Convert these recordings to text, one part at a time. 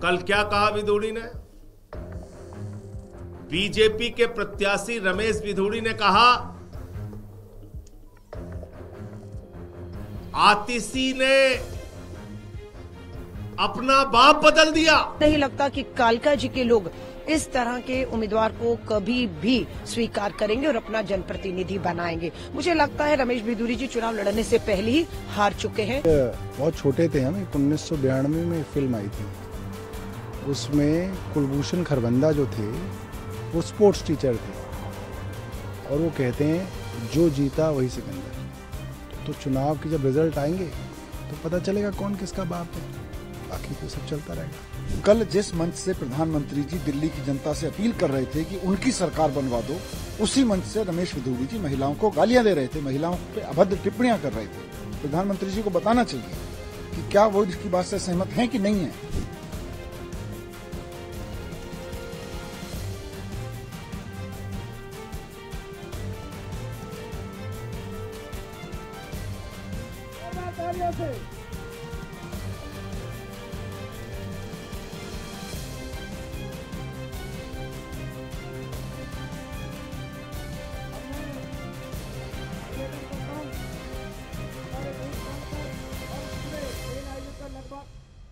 कल क्या कहा विधूड़ी ने? बीजेपी के प्रत्याशी रमेश विधूड़ी ने कहा आतिशी ने अपना बाप बदल दिया। नहीं लगता कि कालका जी के लोग इस तरह के उम्मीदवार को कभी भी स्वीकार करेंगे और अपना जनप्रतिनिधि बनाएंगे। मुझे लगता है रमेश विधूड़ी जी चुनाव लड़ने से पहले ही हार चुके हैं। बहुत छोटे थे हम, 1992 में फिल्म आई थी, उसमें कुलभूषण खरबंदा जो थे वो स्पोर्ट्स टीचर थे और वो कहते हैं जो जीता वही सिकंदर। तो चुनाव के जब रिजल्ट आएंगे तो पता चलेगा कौन किसका बाप है, बाकी तो सब चलता रहेगा। कल जिस मंच से प्रधानमंत्री जी दिल्ली की जनता से अपील कर रहे थे कि उनकी सरकार बनवा दो, उसी मंच से रमेश विधूड़ी जी महिलाओं को गालियां दे रहे थे, महिलाओं पे अभद्र टिप्पणियां कर रहे थे। प्रधानमंत्री जी को बताना चाहिए कि क्या वो इसकी बात से सहमत हैं कि नहीं है।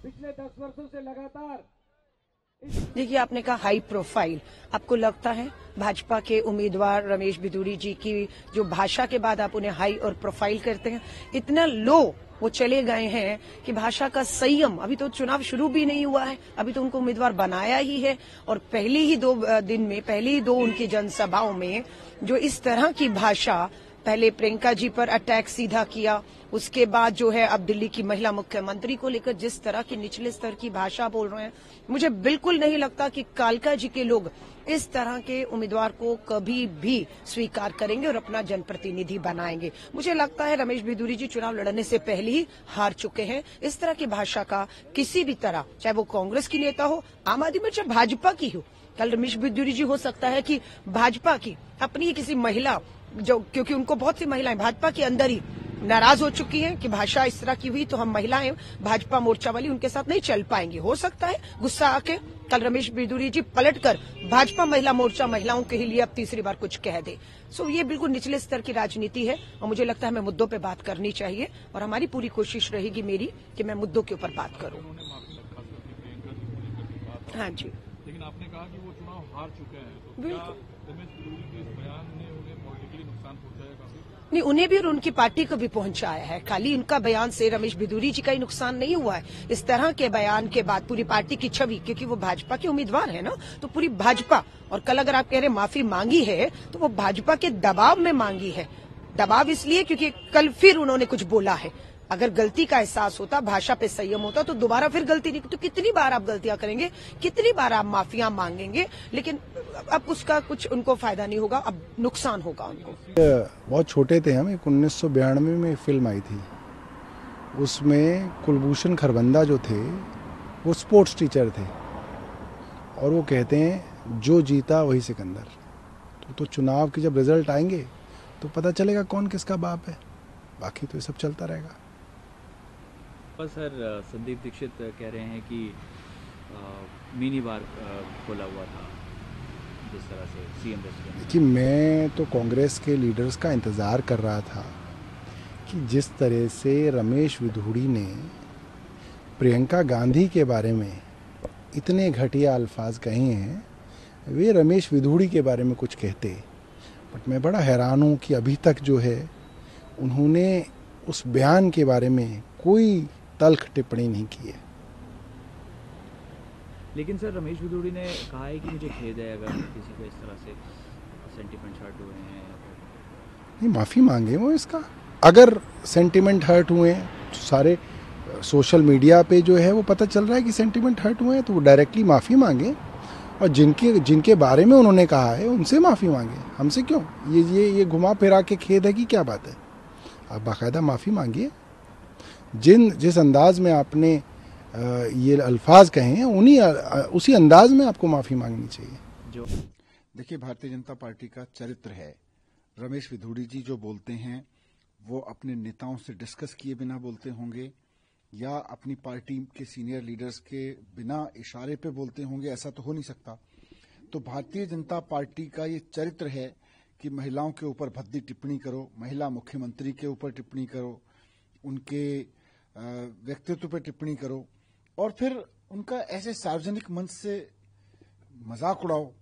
पिछले 10 वर्षों से लगातार देखिए, आपने कहा हाई प्रोफाइल। आपको लगता है भाजपा के उम्मीदवार रमेश विधूड़ी जी की जो भाषा के बाद आप उन्हें हाई और प्रोफाइल करते हैं, इतना लो वो चले गए हैं कि भाषा का संयम, अभी तो चुनाव शुरू भी नहीं हुआ है, अभी तो उनको उम्मीदवार बनाया ही है और पहले ही 2 दिन में, पहले ही 2 उनकी जनसभाओं में जो इस तरह की भाषा, पहले प्रियंका जी पर अटैक सीधा किया, उसके बाद जो है अब दिल्ली की महिला मुख्यमंत्री को लेकर जिस तरह की निचले स्तर की भाषा बोल रहे हैं, मुझे बिल्कुल नहीं लगता कि कालका जी के लोग इस तरह के उम्मीदवार को कभी भी स्वीकार करेंगे और अपना जनप्रतिनिधि बनाएंगे। मुझे लगता है रमेश विधूड़ी जी चुनाव लड़ने से पहले ही हार चुके हैं। इस तरह की भाषा का किसी भी तरह, चाहे वो कांग्रेस की नेता हो, आम आदमी में, चाहे भाजपा की हो, कल रमेश विधूड़ी जी हो सकता है कि भाजपा की अपनी किसी महिला, जो क्योंकि उनको बहुत सी महिलाएं भाजपा के अंदर ही नाराज हो चुकी हैं कि भाषा इस तरह की हुई तो हम महिलाएं भाजपा मोर्चा वाली उनके साथ नहीं चल पाएंगे। हो सकता है गुस्सा आके कल रमेश विधूड़ी जी पलटकर भाजपा महिला मोर्चा महिलाओं के लिए अब तीसरी बार कुछ कह दे। सो ये बिल्कुल निचले स्तर की राजनीति है और मुझे लगता है हमें मुद्दों पे बात करनी चाहिए और हमारी पूरी कोशिश रहेगी मेरी कि मैं मुद्दों के ऊपर बात करूं। हाँ जी, लेकिन आपने कहा कि वो चुनाव हार चुके हैं, तो बिल्कुल रमेश विधूड़ी के इस बयान ने उन्हें पॉलिटिकली नुकसान पहुंचाया? नहीं, उन्हें भी और उनकी पार्टी को भी पहुंचाया है। खाली उनका बयान से रमेश विधूड़ी जी का ही नुकसान नहीं हुआ है। इस तरह के बयान के बाद पूरी पार्टी की छवि, क्योंकि वो भाजपा के उम्मीदवार है ना, तो पूरी भाजपा, और कल अगर आप कह रहे माफी मांगी है तो वो भाजपा के दबाव में मांगी है। दबाव इसलिए क्योंकि कल फिर उन्होंने कुछ बोला है। अगर गलती का एहसास होता, भाषा पे संयम होता, तो दोबारा फिर गलती नहीं। तो कितनी बार आप गलतियां करेंगे, कितनी बार आप माफिया मांगेंगे, लेकिन अब उसका कुछ उनको फायदा नहीं होगा, अब नुकसान होगा उनको। बहुत छोटे थे हम, 1992 में फिल्म आई थी, उसमें कुलभूषण खरबंदा जो थे वो स्पोर्ट्स टीचर थे और वो कहते हैं जो जीता वही सिकंदर। तो चुनाव के जब रिजल्ट आएंगे तो पता चलेगा कौन किसका बाप है, बाकी तो ये सब चलता रहेगा। सर, संदीप दीक्षित कह रहे हैं कि मिनी बार खोला हुआ था जिस तरह से सीएम रेसिडेंस। कि मैं तो कांग्रेस के लीडर्स का इंतज़ार कर रहा था कि जिस तरह से रमेश विधूड़ी ने प्रियंका गांधी के बारे में इतने घटिया अल्फाज कहे हैं, वे रमेश विधूड़ी के बारे में कुछ कहते। बट मैं बड़ा हैरान हूँ कि अभी तक जो है उन्होंने उस बयान के बारे में कोई तल्ख टिप्पणी नहीं की है। लेकिन सर, रमेश विधूड़ी ने कहा है कि मुझे खेद है अगर किसी को इस तरह से सेंटिमेंट हर्ट हुए हैं। नहीं, माफ़ी मांगे वो इसका। अगर सेंटिमेंट हर्ट हुए हैं तो सारे सोशल मीडिया पे जो है वो पता चल रहा है कि सेंटिमेंट हर्ट हुए हैं, तो वो डायरेक्टली माफ़ी मांगे और जिनके बारे में उन्होंने कहा है उनसे माफ़ी मांगे, हमसे क्यों। ये घुमा फिरा के खेद है कि क्या बात है। आप बाकायदा माफ़ी मांगिए। जिस अंदाज में आपने ये अल्फाज कहे हैं उसी अंदाज में आपको माफ़ी मांगनी चाहिए। देखिए, भारतीय जनता पार्टी का चरित्र है, रमेश विधूड़ी जी जो बोलते हैं वो अपने नेताओं से डिस्कस किए बिना बोलते होंगे या अपनी पार्टी के सीनियर लीडर्स के बिना इशारे पे बोलते होंगे, ऐसा तो हो नहीं सकता। तो भारतीय जनता पार्टी का ये चरित्र है कि महिलाओं के ऊपर भद्दी टिप्पणी करो, महिला मुख्यमंत्री के ऊपर टिप्पणी करो, उनके व्यक्तित्व पर टिप्पणी करो और फिर उनका ऐसे सार्वजनिक मंच से मजाक उड़ाओ।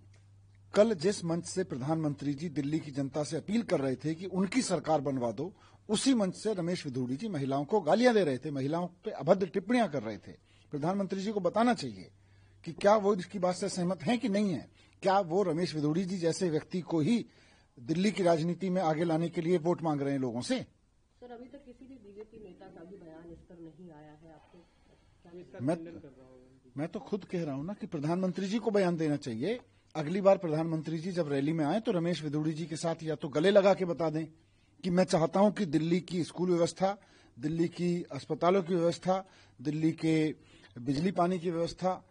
कल जिस मंच से प्रधानमंत्री जी दिल्ली की जनता से अपील कर रहे थे कि उनकी सरकार बनवा दो, उसी मंच से रमेश विधूड़ी जी महिलाओं को गालियां दे रहे थे, महिलाओं पे अभद्र टिप्पणियां कर रहे थे। प्रधानमंत्री जी को बताना चाहिए कि क्या वो इसकी बात से सहमत हैं कि नहीं है। क्या वो रमेश विधूड़ी जी जैसे व्यक्ति को ही दिल्ली की राजनीति में आगे लाने के लिए वोट मांग रहे हैं लोगों से? सर, अभी तक किसी भी बीजेपी नेता का भी बयान इस पर नहीं आया है। आपको मैं तो खुद कह रहा हूं ना कि प्रधानमंत्री जी को बयान देना चाहिए। अगली बार प्रधानमंत्री जी जब रैली में आए तो रमेश विधूड़ी जी के साथ या तो गले लगा के बता दें कि मैं चाहता हूं कि दिल्ली की स्कूल व्यवस्था, दिल्ली की अस्पतालों की व्यवस्था, दिल्ली के बिजली पानी की व्यवस्था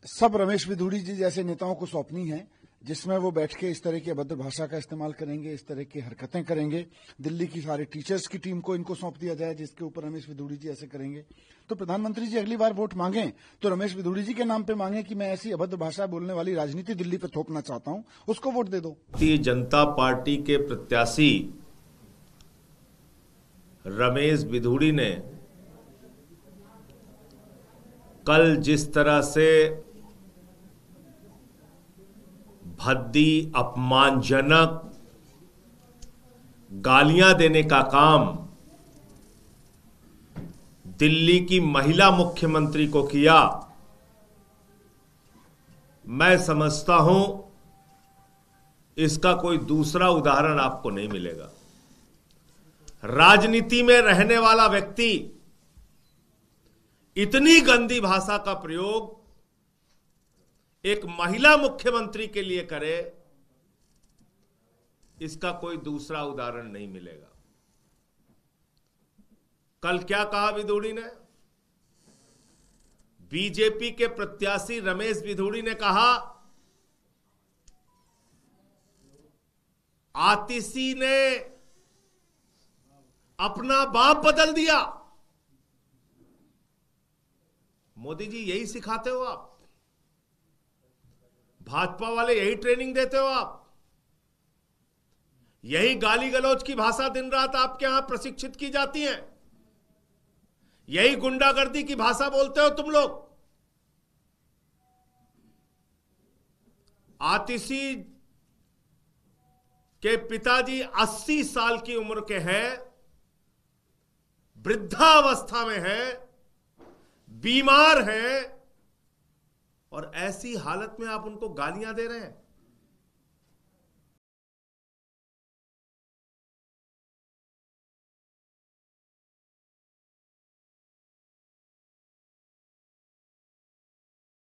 सब रमेश विधूड़ी जी जैसे नेताओं को सौंपनी है, जिसमें वो बैठ के इस तरह की अभद्र भाषा का इस्तेमाल करेंगे, इस तरह की हरकतें करेंगे। दिल्ली की सारे टीचर्स की टीम को इनको सौंप दिया जाए जिसके ऊपर रमेश विधूड़ी जी ऐसे करेंगे। तो प्रधानमंत्री जी अगली बार वोट मांगें तो रमेश विधूड़ी जी के नाम पे मांगे कि मैं ऐसी अभद्र भाषा बोलने वाली राजनीति दिल्ली पे थोपना चाहता हूं, उसको वोट दे दो। भारतीय जनता पार्टी के प्रत्याशी रमेश विधूड़ी ने कल जिस तरह से भद्दी, अपमानजनक गालियां देने का काम दिल्ली की महिला मुख्यमंत्री को किया, मैं समझता हूं इसका कोई दूसरा उदाहरण आपको नहीं मिलेगा। राजनीति में रहने वाला व्यक्ति इतनी गंदी भाषा का प्रयोग एक महिला मुख्यमंत्री के लिए करे, इसका कोई दूसरा उदाहरण नहीं मिलेगा। कल क्या कहा विधूड़ी ने? बीजेपी के प्रत्याशी रमेश विधूड़ी ने कहा आतिशी ने अपना बाप बदल दिया। मोदी जी यही सिखाते हो आप? भाजपा वाले यही ट्रेनिंग देते हो आप? यही गाली गलौज की भाषा दिन रात आपके यहां प्रशिक्षित की जाती है? यही गुंडागर्दी की भाषा बोलते हो तुम लोग? आतिशी के पिताजी 80 साल की उम्र के हैं, वृद्धावस्था में हैं, बीमार हैं और ऐसी हालत में आप उनको गालियां दे रहे हैं।